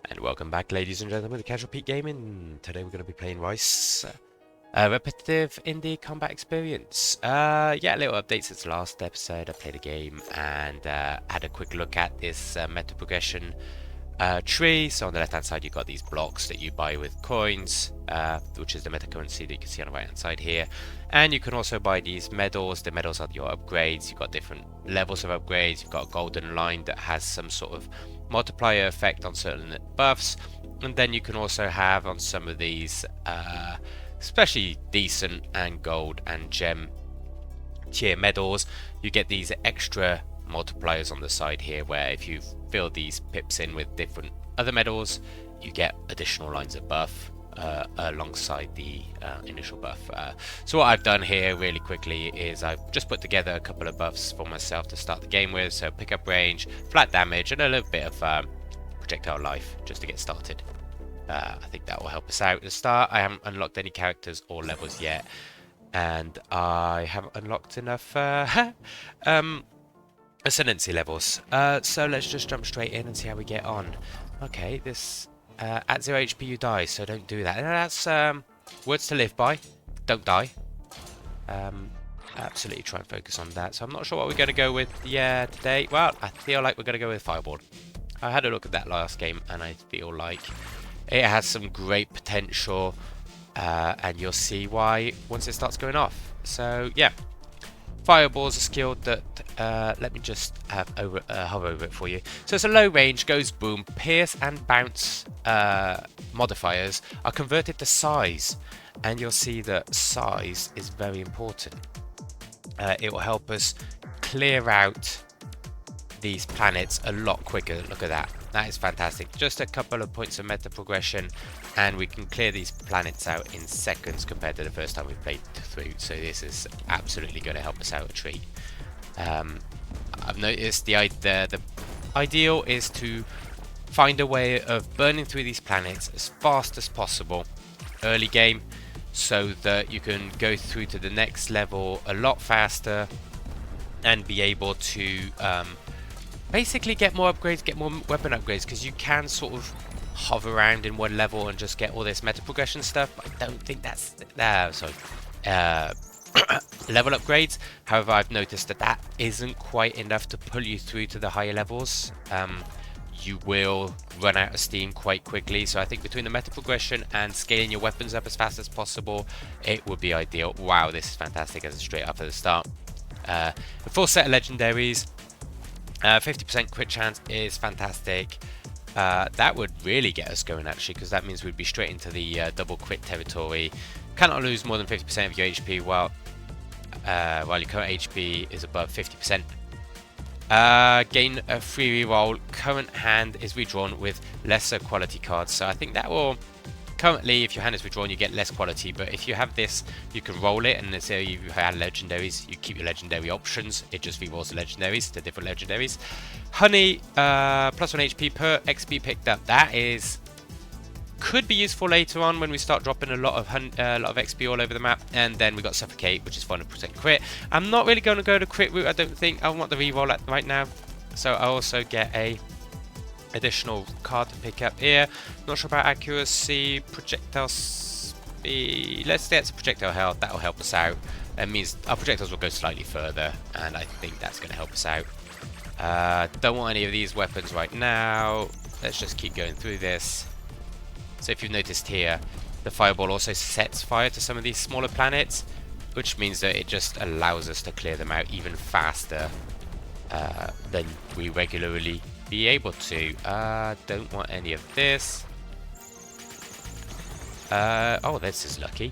And welcome back, ladies and gentlemen, to CasualPeteGaming. Today we're going to be playing R.I.C.E. Repetitive indie combat experience. Yeah, a little update since the last episode. I played a game and had a quick look at this meta progression tree. So on the left hand side you've got these blocks that you buy with coins, which is the meta currency that you can see on the right hand side here. And you can also buy these medals. The medals are your upgrades. You've got different levels of upgrades. You've got a golden line that has some sort of multiplier effect on certain buffs, and then you can also have on some of these especially decent and gold and gem tier medals, you get these extra multipliers on the side here, where if you fill these pips in with different other medals, you get additional lines of buff alongside the initial buff. So what I've done here really quickly is I've just put together a couple of buffs for myself to start the game with. So pickup range, flat damage, and a little bit of projectile life just to get started. I think that will help us out at the start. I haven't unlocked any characters or levels yet, and I haven't unlocked enough ascendancy levels. So let's just jump straight in and see how we get on. Okay, this at 0 HP you die, so don't do that. And that's words to live by. Don't die. Absolutely try and focus on that. So I'm not sure what we're going to go with today. Well, I feel like we're going to go with Fireball. I had a look at that last game and I feel like it has some great potential, and you'll see why once it starts going off. So yeah, Fireball's a skill that let me just hover over it for you. So it's a low range, goes boom. Pierce and bounce modifiers are converted to size, and you'll see that size is very important. It will help us clear out these planets a lot quicker. Look at that. That is fantastic. Just a couple of points of meta progression and we can clear these planets out in seconds compared to the first time we played through. So this is absolutely going to help us out a treat. I've noticed the ideal is to find a way of burning through these planets as fast as possible early game, so that you can go through to the next level a lot faster and be able to basically get more upgrades, get more weapon upgrades, because you can sort of hover around in one level and just get all this meta progression stuff. But I don't think that's level upgrades. However, I've noticed that that isn't quite enough to pull you through to the higher levels. You will run out of steam quite quickly. So I think between the meta progression and scaling your weapons up as fast as possible, it would be ideal. Wow, this is fantastic as a straight up at the start. A full set of legendaries. 50% crit chance is fantastic. That would really get us going actually, because that means we'd be straight into the double crit territory. Cannot lose more than 50% of your HP while your current HP is above 50%. Gain a free reroll. Current hand is redrawn with lesser quality cards, so I think that will... Currently, if your hand is withdrawn, you get less quality, but if you have this, you can roll it, and let's say you had legendaries, you keep your legendary options, it just rerolls the legendaries, the different legendaries. Honey, plus 1 HP per XP picked up. That could be useful later on when we start dropping a lot of XP all over the map. And then we got Suffocate, which is 400% crit. I'm not really going to go the crit route, I don't think. I want the reroll right now. So I also get a additional card to pick up here. Not sure about accuracy, projectile speed. Let's get to projectile health. That will help us out. It means our projectiles will go slightly further, and I think that's going to help us out. Don't want any of these weapons right now. Let's just keep going through this. So if you've noticed here, the fireball also sets fire to some of these smaller planets, which means that it just allows us to clear them out even faster than we regularly be able to. Don't want any of this. Oh, this is lucky.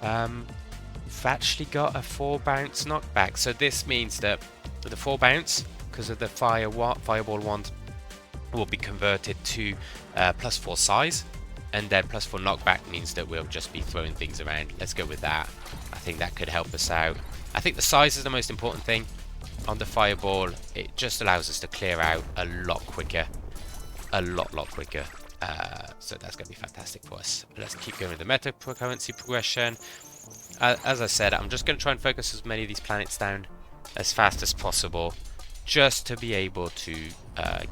We've actually got a 4 bounce knockback, so this means that the 4 bounce, because of the fireball wand, will be converted to plus 4 size, and then plus 4 knockback means that we'll just be throwing things around. Let's go with that. I think that could help us out. I think the size is the most important thing. On the fireball, it just allows us to clear out a lot quicker, a lot quicker. So that's going to be fantastic for us. Let's keep going with the meta currency progression. As I said, I'm just going to try and focus as many of these planets down as fast as possible. just to be able to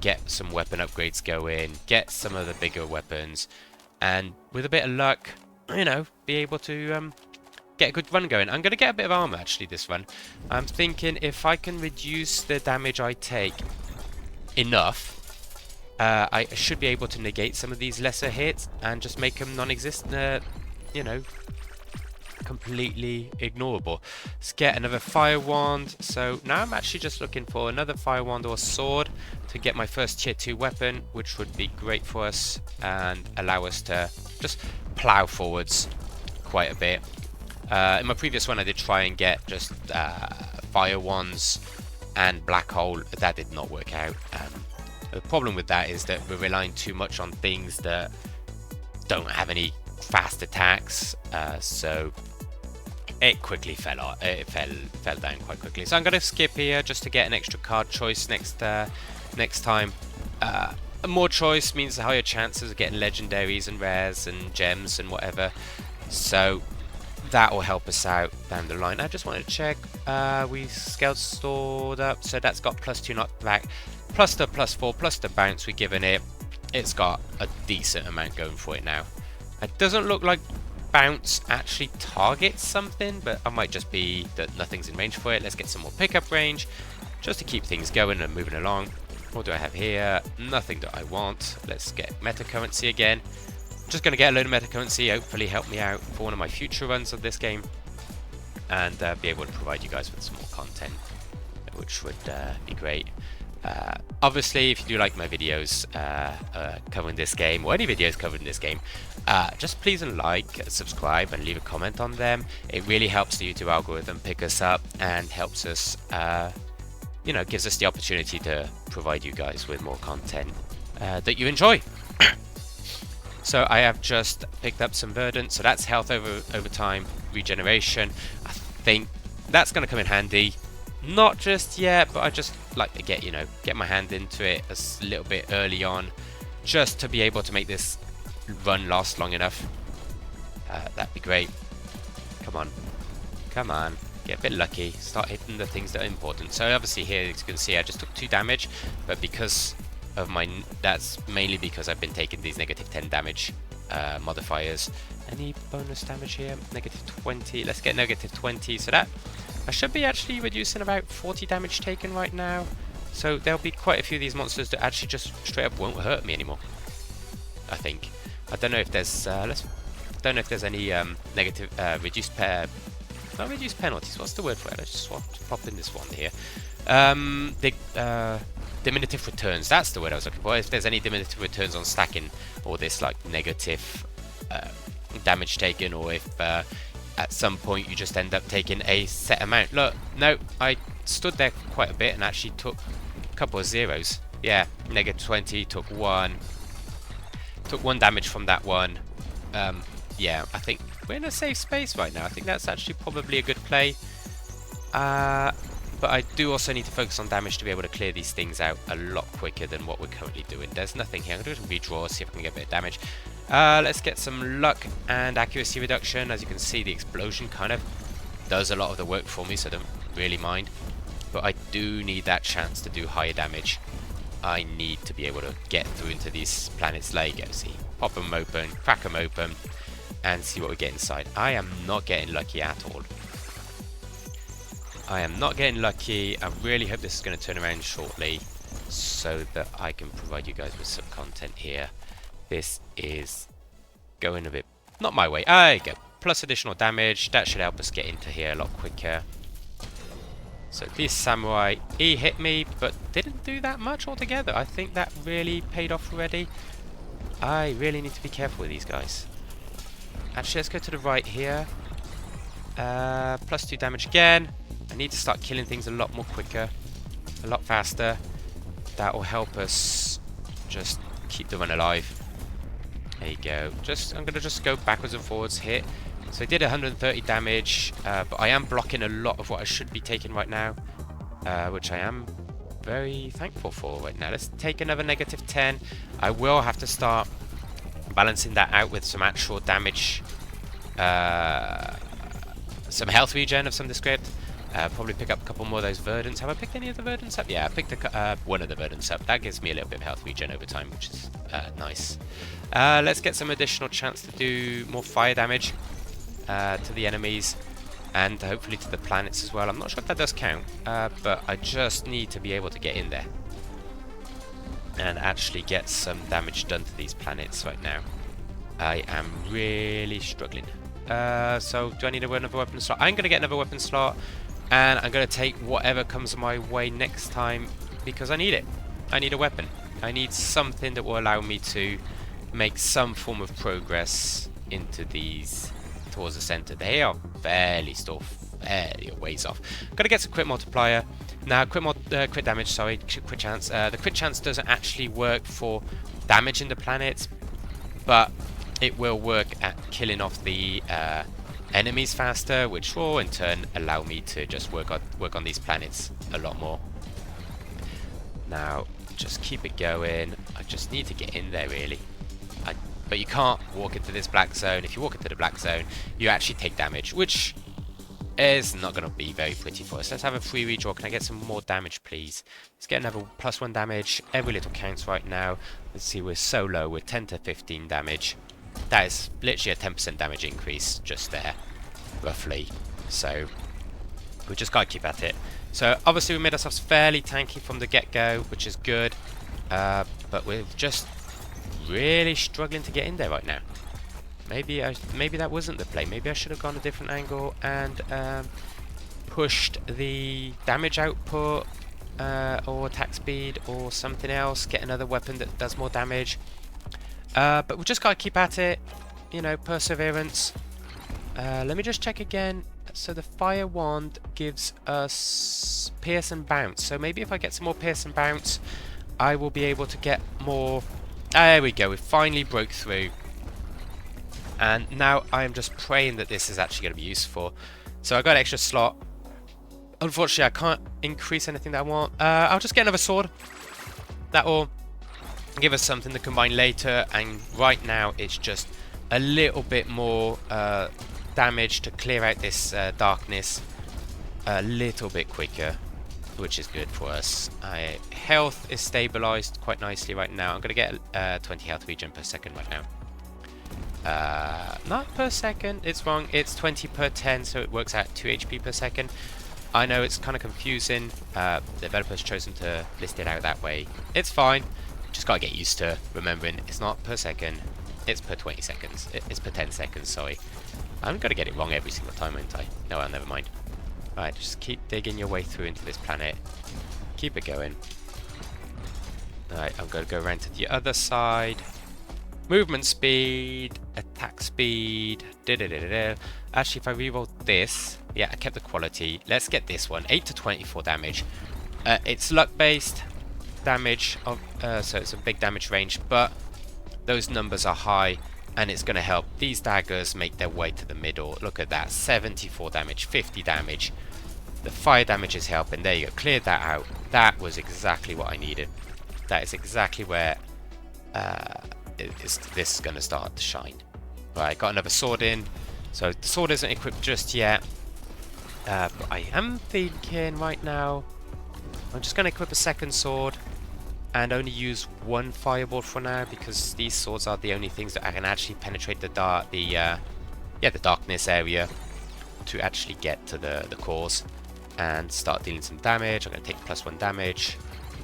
get some weapon upgrades going, get some of the bigger weapons, and with a bit of luck, you know, be able to get a good run going. I'm going to get a bit of armor actually this run. I'm thinking if I can reduce the damage I take enough, I should be able to negate some of these lesser hits and just make them non-existent, you know, completely ignorable. Let's get another fire wand. So now I'm actually just looking for another fire wand or sword to get my first tier 2 weapon, which would be great for us and allow us to just plow forwards quite a bit. In my previous one I did try and get just fire wands and black hole. That did not work out. The problem with that is that we're relying too much on things that don't have any fast attacks, so it quickly fell off. It fell down quite quickly. So I'm going to skip here just to get an extra card choice next time. More choice means higher chances of getting legendaries and rares and gems and whatever. So that will help us out down the line. I just want to check. We scaled stored up, so that's got +2 knockback, plus the +4, plus the bounce we've given it. It's got a decent amount going for it now. It doesn't look like bounce actually targets something, but I might just be that nothing's in range for it. Let's get some more pickup range just to keep things going and moving along. What do I have here? Nothing that I want. Let's get meta currency again. Just going to get a load of meta currency, hopefully help me out for one of my future runs of this game, and be able to provide you guys with some more content, which would be great. Obviously, if you do like my videos covering this game, or any videos covering this game, just please like, subscribe, and leave a comment on them. It really helps the YouTube algorithm pick us up and helps us, you know, gives us the opportunity to provide you guys with more content that you enjoy. So I have just picked up some verdant, so that's health over time, regeneration. I think that's going to come in handy. Not just yet, but I just like to get my hand into it a little bit early on, just to be able to make this run last long enough. That'd be great. Come on, come on, get a bit lucky, start hitting the things that are important. So obviously here, as you can see, I just took 2 damage, but because of that's mainly because I've been taking these -10 damage modifiers. Any bonus damage here? -20. Let's get -20. So that I should be actually reducing about 40 damage taken right now. So there'll be quite a few of these monsters that actually just straight up won't hurt me anymore, I think. I don't know if there's don't know if there's any negative reduced penalties. What's the word for it? Let's just pop in this one here. Diminutive returns. That's the word I was looking for. If there's any diminutive returns on stacking all this like negative damage taken, or if at some point you just end up taking a set amount. Look, no, I stood there quite a bit and actually took a couple of zeros. Yeah, -20, took 1 damage from that one. Yeah, I think we're in a safe space right now. I think that's actually probably a good play. But I do also need to focus on damage to be able to clear these things out a lot quicker than what we're currently doing. There's nothing here. I'm going to do some redraws, see if I can get a bit of damage. Let's get some luck and accuracy reduction. As you can see, the explosion kind of does a lot of the work for me, so I don't really mind. But I do need that chance to do higher damage. I need to be able to get through into these planets. There you go, see. Pop them open, crack them open, and see what we get inside. I am not getting lucky at all. I am not getting lucky. I really hope this is going to turn around shortly so that I can provide you guys with some content here. This is going a bit not my way. There you go. Plus additional damage. That should help us get into here a lot quicker. So this samurai, he hit me, but didn't do that much altogether. I think that really paid off already. I really need to be careful with these guys. Actually, let's go to the right here. +2 damage again. I need to start killing things a lot more quicker, a lot faster. That will help us just keep the run alive. There you go. I'm going to just go backwards and forwards here. So I did 130 damage, but I am blocking a lot of what I should be taking right now, which I am very thankful for right now. Let's take another -10. I will have to start balancing that out with some actual damage, some health regen of some descript. Probably pick up a couple more of those verdants. Have I picked any of the verdants up? Yeah, I picked one of the verdants up. That gives me a little bit of health regen over time, which is nice. Let's get some additional chance to do more fire damage to the enemies, and hopefully to the planets as well. I'm not sure if that does count, but I just need to be able to get in there and actually get some damage done to these planets right now. I am really struggling. So do I need another weapon slot? I'm going to get another weapon slot, and I'm going to take whatever comes my way next time because I need it. I need a weapon. I need something that will allow me to make some form of progress into these towards the center. They are fairly a ways off. Got to get some crit multiplier. Now, crit damage, sorry, crit chance. The crit chance doesn't actually work for damaging the planets, but it will work at killing off the enemies faster, which will in turn allow me to just work on these planets a lot more. Now, just keep it going. I just need to get in there, really. But you can't walk into this black zone. If you walk into the black zone, you actually take damage, which is not going to be very pretty for us. Let's have a free redraw. Can I get some more damage, please? Let's get another +1 damage. Every little counts right now. Let's see, we're so low. We're 10 to 15 damage. That is literally a 10% damage increase just there, roughly. So we just got to keep at it. So obviously we made ourselves fairly tanky from the get-go, which is good. But we're just really struggling to get in there right now. Maybe that wasn't the play. Maybe I should have gone a different angle and pushed the damage output or attack speed or something else. Get another weapon that does more damage. But we just gotta keep at it. You know, perseverance. Let me just check again. So the fire wand gives us pierce and bounce. So maybe if I get some more pierce and bounce, I will be able to get more. There we go. We finally broke through. And now I am just praying that this is actually going to be useful. So I got an extra slot. Unfortunately, I can't increase anything that I want. I'll just get another sword. That will give us something to combine later. And right now, it's just a little bit more damage to clear out this darkness a little bit quicker, which is good for us. Health is stabilized quite nicely right now. I'm going to get 20 health regen per second right now. Not per second, it's wrong. It's 20 per 10, so it works out 2 HP per second. I know it's kind of confusing. The developer's chosen to list it out that way. It's fine. Just gotta get used to remembering it's not per second. It's per 20 seconds. It's per 10 seconds, sorry. I'm gonna get it wrong every single time, won't I? No, well, never mind. Right, just keep digging your way through into this planet. Keep it going. Alright, I'm gonna go around to the other side. Movement speed, attack speed, Actually, if I reroll this, yeah, I kept the quality. Let's get this one, 8 to 24 damage. It's luck-based damage, so it's a big damage range, but those numbers are high, and it's going to help these daggers make their way to the middle. Look at that, 74 damage, 50 damage. The fire damage is helping. There you go, cleared that out. That was exactly what I needed. That is exactly where this is going to start to shine. Right, got another sword in. So the sword isn't equipped just yet. But I am thinking right now, I'm just going to equip a second sword and only use one fireball for now, because these swords are the only things that I can actually penetrate the darkness area to actually get to the cores and start dealing some damage. I'm going to take +1 damage.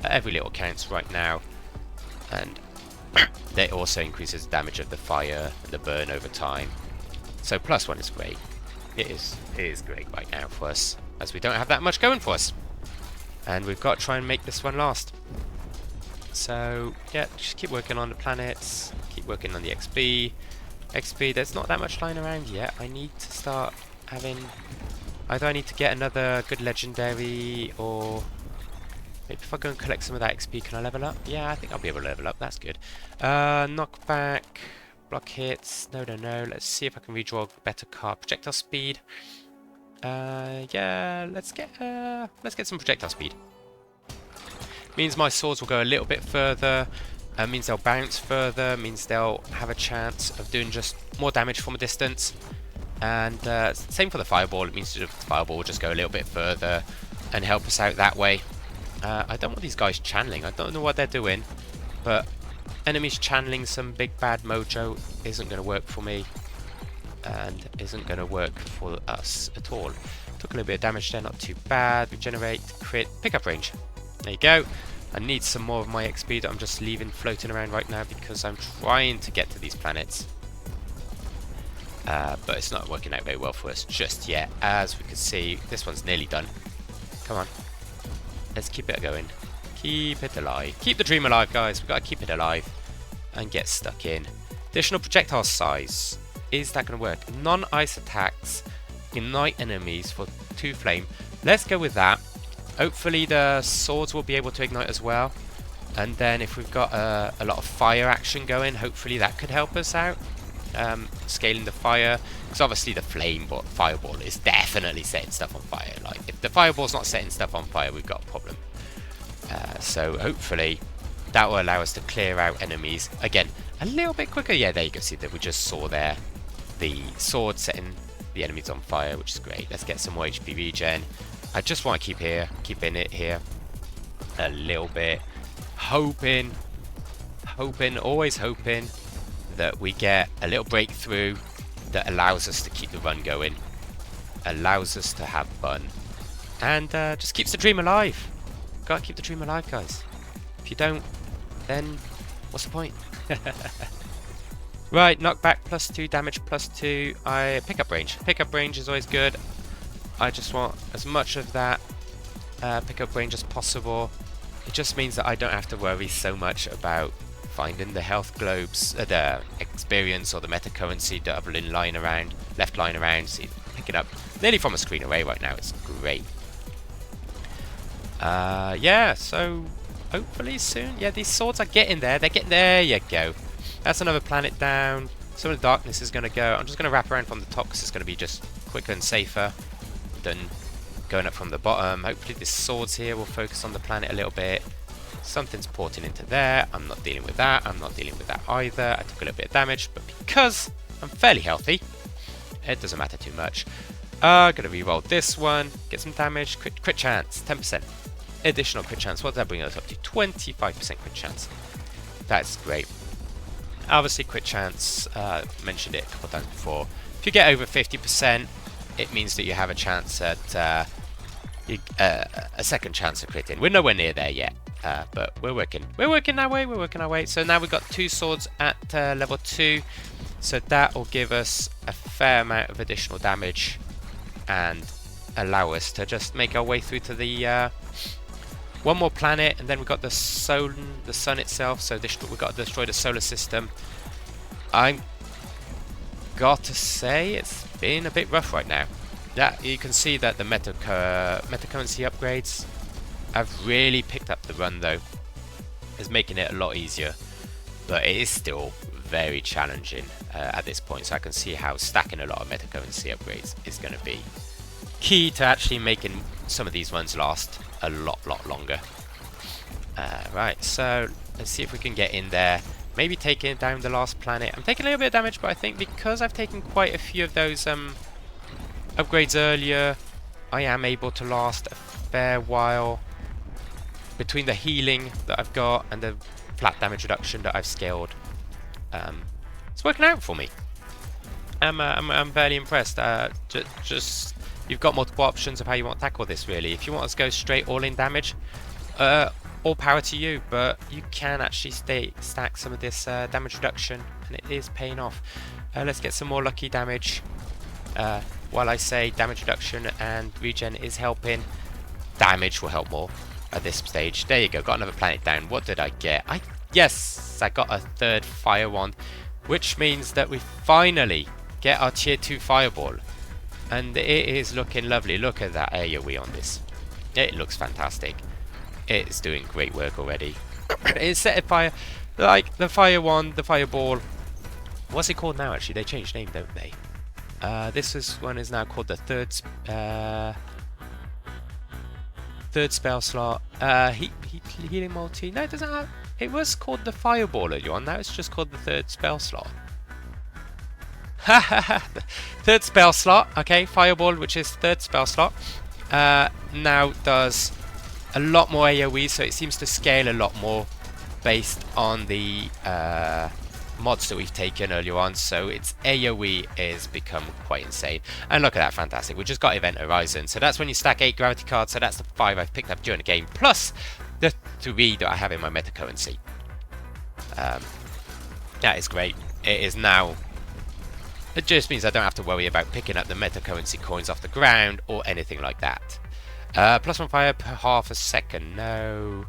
Every little counts right now, and that also increases the damage of the fire and the burn over time. So +1 is great. It is great right now for us, as we don't have that much going for us, and we've got to try and make this one last. So yeah, just keep working on the planets, keep working on the XP. There's not that much lying around yet. I need to start having, either I need to get another good legendary, or maybe if I go and collect some of that XP, can I level up? Yeah, I think I'll be able to level up. That's good. Knockback, block hits. No. Let's see if I can redraw a better card. Projectile speed. Yeah, let's get some projectile speed. Means my swords will go a little bit further. Means they'll bounce further. Means they'll have a chance of doing just more damage from a distance. And same for the fireball. It means the fireball will just go a little bit further and help us out that way. I don't want these guys channeling. I don't know what they're doing, but enemies channeling some big bad mojo isn't going to work for me, and isn't going to work for us at all. Took a little bit of damage there, not too bad. Regenerate, crit, pick up range. There you go. I need some more of my XP that I'm just leaving floating around right now because I'm trying to get to these planets. But it's not working out very well for us just yet. As we can see, this one's nearly done. Come on. Let's keep it going. Keep it alive. Keep the dream alive, guys. We've got to keep it alive and get stuck in. Additional projectile size. Is that going to work? Non-ice attacks ignite enemies for 2 flame. Let's go with that. Hopefully the swords will be able to ignite as well. And then if we've got a lot of fire action going, hopefully that could help us out. Scaling the fire, because obviously the fireball is definitely setting stuff on fire. Like, if the fireball's not setting stuff on fire, we've got a problem. So hopefully that will allow us to clear out enemies again a little bit quicker. Yeah, there you go. See that we just saw there the sword setting the enemies on fire, which is great. Let's get some more HP regen. I just want to keeping it here a little bit, hoping, always hoping that we get a little breakthrough that allows us to keep the run going, allows us to have fun, and just keeps the dream alive. Gotta keep the dream alive, guys. If you don't, then what's the point? Right, knockback +2, damage +2. Pick up range. Pick up range is always good. I just want as much of that pick up range as possible. It just means that I don't have to worry so much about finding the health globes, the experience or the meta currency that I've been left lying around. See, pick it up nearly from a screen away right now. It's great. Yeah, so hopefully soon. Yeah, these swords are getting there. There you go. That's another planet down. Some of the darkness is going to go. I'm just going to wrap around from the top because it's going to be just quicker and safer than going up from the bottom. Hopefully this swords here will focus on the planet a little bit. Something's porting into there. I'm not dealing with that. I'm not dealing with that either. I took a little bit of damage, but because I'm fairly healthy, it doesn't matter too much. Gonna re-roll this one. Get some damage. Crit chance. 10%. Additional crit chance. What does that bring us up to? 25% crit chance. That's great. Obviously, crit chance, mentioned it a couple of times before. If you get over 50%, it means that you have a chance at a second chance of critting. We're nowhere near there yet, but we're working our way. So now we've got 2 swords at level 2, so that will give us a fair amount of additional damage and allow us to just make our way through to the one more planet, and then we've got the sun itself. So we've got to destroy the solar system. I got to say it's been a bit rough right now. Yeah, you can see that the meta currency upgrades have really picked up the run, though. It's making it a lot easier, but it is still very challenging at this point. So I can see how stacking a lot of meta currency upgrades is going to be key to actually making some of these runs last a lot longer. Right, so let's see if we can get in there. Maybe taking down the last planet. I'm taking a little bit of damage, but I think because I've taken quite a few of those upgrades earlier, I am able to last a fair while between the healing that I've got and the flat damage reduction that I've scaled. It's working out for me. I'm fairly impressed. Just you've got multiple options of how you want to tackle this, really. If you want to go straight all-in damage, all power to you, but you can actually stack some of this damage reduction, and it is paying off. Let's get some more lucky damage. While I say damage reduction and regen is helping, damage will help more at this stage. There you go, got another planet down. What did I get? Yes, I got a 3rd fire wand, which means that we finally get our tier 2 fireball. And it is looking lovely. Look at that AoE on this. It looks fantastic. It's doing great work already. It's set fire, like the fire wand, the fireball. What's it called now? Actually, they changed name, don't they? One is now called the third spell slot. Healing multi. No, it doesn't have. It was called the fireball earlier on. Now it's just called the 3rd spell slot. Third spell slot. Okay, Fireball, which is third spell slot, now does a lot more AoE, so it seems to scale a lot more based on the mods that we've taken earlier on. So its AoE is become quite insane. And look at that, fantastic. We just got Event Horizon. So that's when you stack 8 gravity cards. So that's the 5 I've picked up during the game, plus the 3 that I have in my meta currency. That is great. It is now... It just means I don't have to worry about picking up the meta currency coins off the ground or anything like that. +1 fire per half a second. No.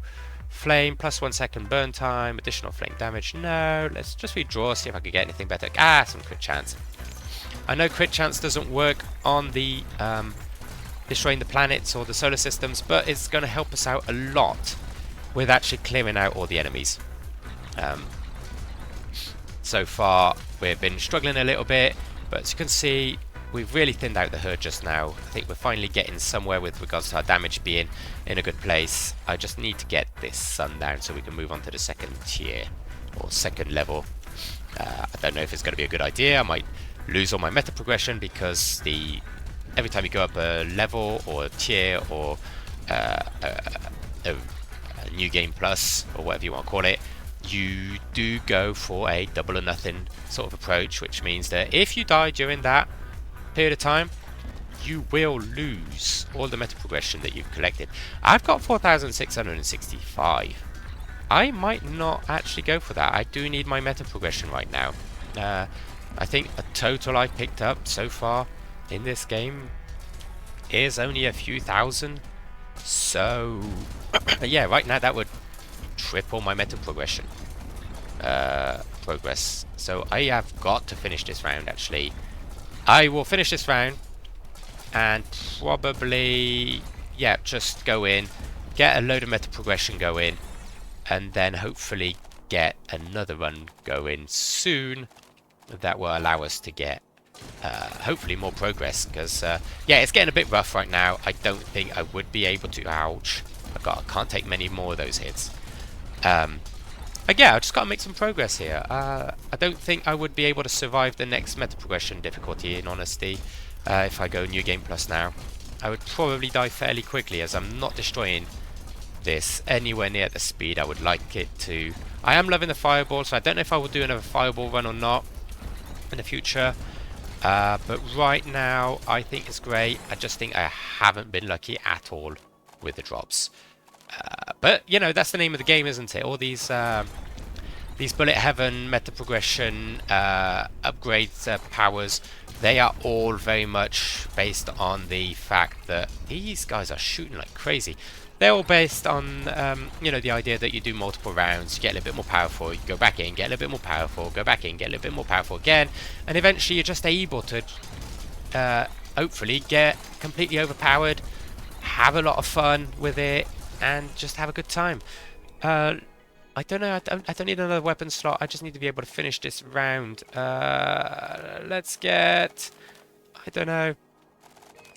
Flame, +1 second burn time. Additional flame damage. No. Let's just redraw, see if I can get anything better. Ah, some crit chance. I know crit chance doesn't work on the destroying the planets or the solar systems, but it's going to help us out a lot with actually clearing out all the enemies. So far, we've been struggling a little bit, but as you can see, we've really thinned out the herd just now. I think we're finally getting somewhere with regards to our damage being in a good place. I just need to get this sun down so we can move on to the second tier, or second level. I don't know if it's going to be a good idea. I might lose all my meta progression because every time you go up a level or a tier or a new game plus, or whatever you want to call it, you do go for a double or nothing sort of approach, which means that if you die during that period of time, you will lose all the meta progression that you've collected. I've got 4,665. I might not actually go for that. I do need my meta progression right now. I think a total I've picked up so far in this game is only a few thousand. So yeah, right now that would triple my meta progression progress. So I have got to finish this round. Actually, I will finish this round and probably, yeah, just go in, get a load of meta progression going, and then hopefully get another run going soon that will allow us to get hopefully more progress, because yeah, it's getting a bit rough right now. I don't think I would be able to. Ouch. I can't take many more of those hits. Yeah, I just got to make some progress here. I don't think I would be able to survive the next meta progression difficulty, in honesty. If I go New Game Plus now, I would probably die fairly quickly, as I'm not destroying this anywhere near the speed I would like it to. I am loving the fireball, so I don't know if I will do another fireball run or not in the future. But right now, I think it's great. I just think I haven't been lucky at all with the drops. But you know, that's the name of the game, isn't it? All these bullet heaven, meta progression, upgrades, powers, they are all very much based on the fact that these guys are shooting like crazy. They're all based on you know, the idea that you do multiple rounds, you get a little bit more powerful, you go back in, get a little bit more powerful, go back in, get a little bit more powerful again, and eventually you're just able to hopefully get completely overpowered, have a lot of fun with it, and just have a good time. I don't know, I don't need another weapon slot. I just need to be able to finish this round. Let's get... I don't know.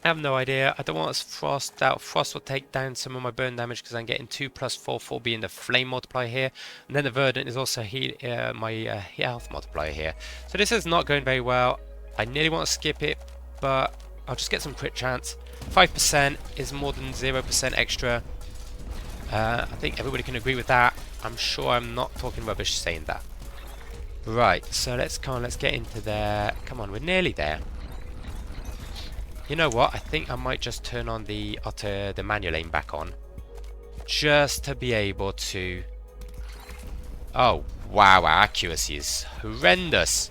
I have no idea. I don't want Frost out. Frost will take down some of my burn damage because I'm getting 2 + 4 being the flame multiplier here. And then the Verdant is also my health multiplier here. So this is not going very well. I nearly want to skip it, but I'll just get some crit chance. 5% is more than 0% extra. I think everybody can agree with that. I'm sure I'm not talking rubbish saying that. Right, so let's get into there. Come on, we're nearly there. You know what? I think I might just turn on the manual aim back on, just to be able to... Oh, wow, our accuracy is horrendous.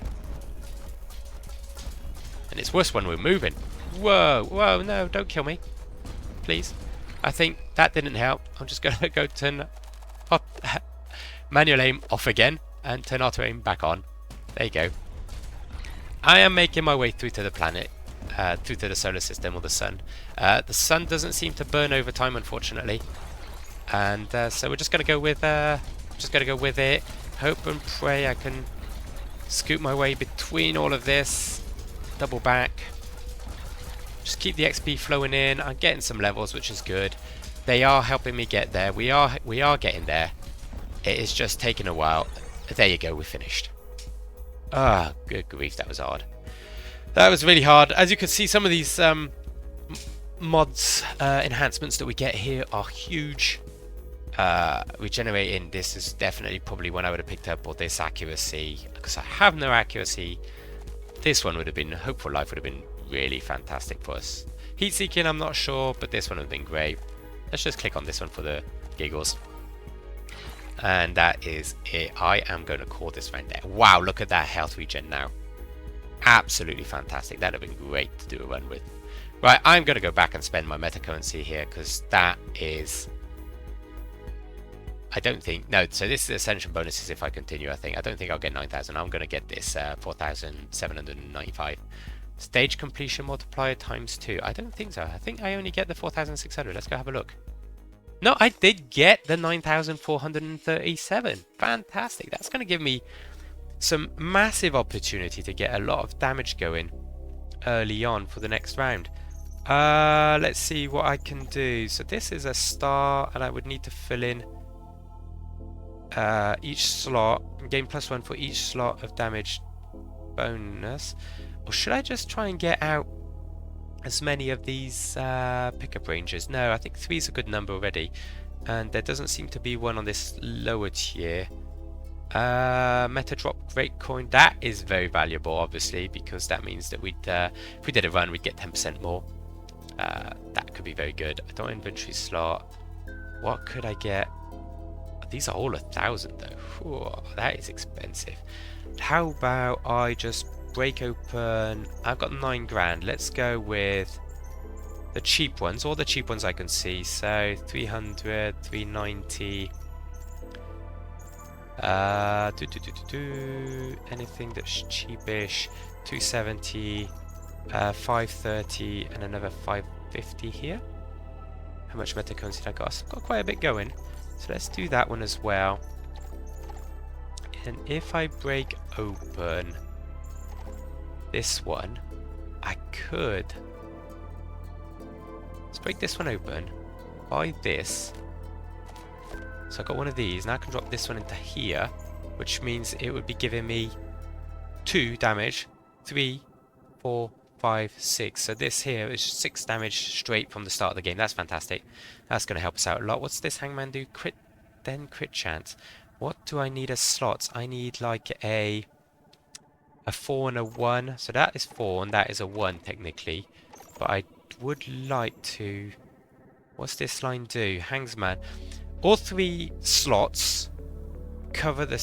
And it's worse when we're moving. Whoa, whoa, no, don't kill me. Please. I think that didn't help. I'm just going to go turn manual aim off again and turn auto aim back on. There you go. I am making my way through to the planet, through to the solar system, or the sun. The sun doesn't seem to burn over time, unfortunately, and so we're just going to go with it. Hope and pray I can scoot my way between all of this. Double back. Just keep the XP flowing in. I'm getting some levels, which is good. They are helping me get there. We are getting there. It is just taking a while. There you go, we're finished. Ah, good grief, that was hard. That was really hard. As you can see, some of these mods, enhancements that we get here are huge. Regenerating, this is definitely probably one I would have picked up, or this accuracy, because I have no accuracy. This one would have been, Hope for Life would have been really fantastic for us. Heat Seeking, I'm not sure, but this one would have been great. Let's just click on this one for the giggles. And that is it. I am going to call this round there. Wow, look at that health regen now. Absolutely fantastic. That would have been great to do a run with. Right, I'm going to go back and spend my meta currency here, because that is... I don't think... No, so this is Ascension bonuses if I continue, I think. I don't think I'll get 9,000. I'm going to get this 4,795. Stage completion multiplier times 2. I don't think so. I think I only get the 4,600. Let's go have a look. No, I did get the 9,437. Fantastic. That's going to give me some massive opportunity to get a lot of damage going early on for the next round. Let's see what I can do. So this is a star, and I would need to fill in each slot. Gain +1 for each slot of damage bonus. Or should I just try and get out as many of these pickup ranges? No, I think 3 is a good number already, and there doesn't seem to be one on this lower tier. Meta drop great coin, that is very valuable obviously, because that means that we'd if we did a run we'd get 10% more. That could be very good. I don't inventory slot. What could I get? These are all 1,000 though. Whew, that is expensive. How about I just break open... I've got 9 grand. Let's go with the cheap ones. All the cheap ones I can see. So 300, 390. Anything that's cheapish. 270, 530, and another 550 here. How much meta currency did I got? I've got quite a bit going. So let's do that one as well. And if I break open this one, I could... Let's break this one open. Buy this. So I got one of these. Now I can drop this one into here, which means it would be giving me 2 damage. 3, 4, 5, 6. So this here is 6 damage straight from the start of the game. That's fantastic. That's going to help us out a lot. What's this Hangman do? Crit, then crit chance. What do I need as slots? I need like a 4 and a 1. So that is 4 and that is a 1 technically. But I would like to... What's this line do? Hangsman. All 3 slots cover the...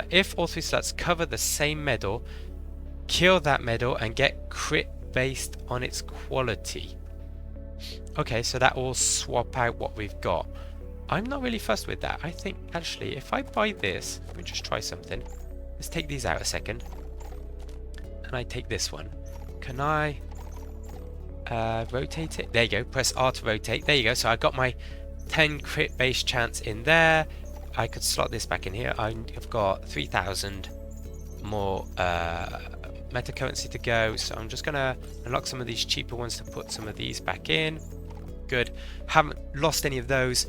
if all 3 slots cover the same medal, kill that medal and get crit based on its quality. Okay, so that will swap out what we've got. I'm not really fussed with that. I think actually if I buy this, let me just try something. Let's take these out a second. And I take this one. Can I rotate it? There you go. Press R to rotate. There you go. So I got my 10 crit base chance in there. I could slot this back in here. I've got 3,000 more meta currency to go. So I'm just going to unlock some of these cheaper ones to put some of these back in. Good. Haven't lost any of those.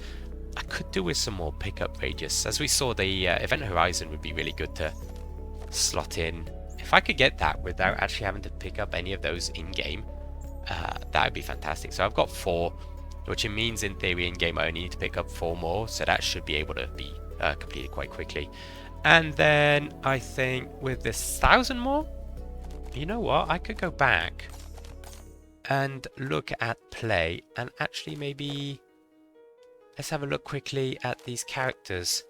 I could do with some more pickup radius. As we saw, the Event Horizon would be really good to slot in. If I could get that without actually having to pick up any of those in-game, that would be fantastic. So I've got 4, which means in theory in-game I only need to pick up 4 more. So that should be able to be completed quite quickly. And then I think with this 1,000 more, you know what? I could go back and look at play and actually maybe... Let's have a look quickly at these characters.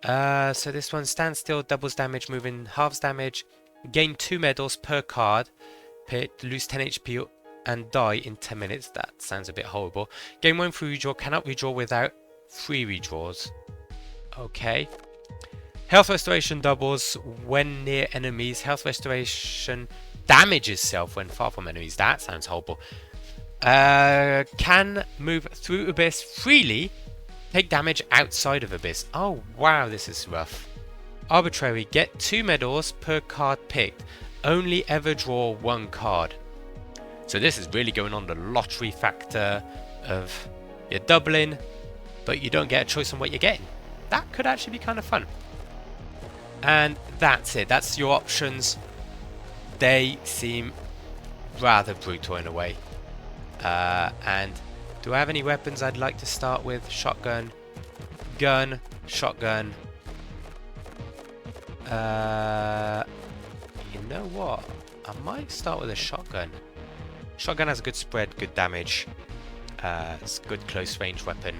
So this one, stand still, doubles damage, moving halves damage, gain 2 medals per card, lose 10 HP and die in 10 minutes. That sounds a bit horrible. Gain 1 free redraw, cannot redraw without 3 redraws. Okay. Health restoration doubles when near enemies. Health restoration damages self when far from enemies. That sounds horrible. Can move through Abyss freely. Take damage outside of Abyss. Oh wow, this is rough. Arbitrary. Get 2 medals per card picked. Only ever draw 1 card. So this is really going on the lottery factor of you're doubling, but you don't get a choice on what you're getting. That could actually be kind of fun. And that's it. That's your options they seem rather brutal in a way. And do I have any weapons I'd like to start with? Shotgun, gun, shotgun. You know what? I might start with a shotgun. Shotgun has a good spread, good damage. It's a good close range weapon.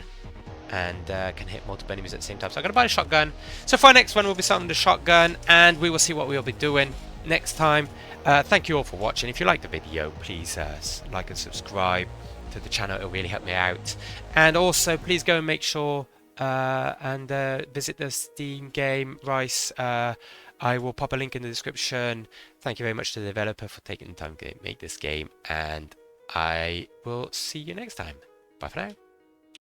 And can hit multiple enemies at the same time. So I'm going to buy a shotgun. So for our next one, we'll be starting the shotgun. And we will see what we'll be doing next time. Thank you all for watching. If you liked the video, please like and subscribe to the channel. It'll really help me out. And also, please go and make sure and visit the Steam game R.I.C.E. I will pop a link in the description. Thank you very much to the developer for taking the time to make this game. And I will see you next time. Bye for now.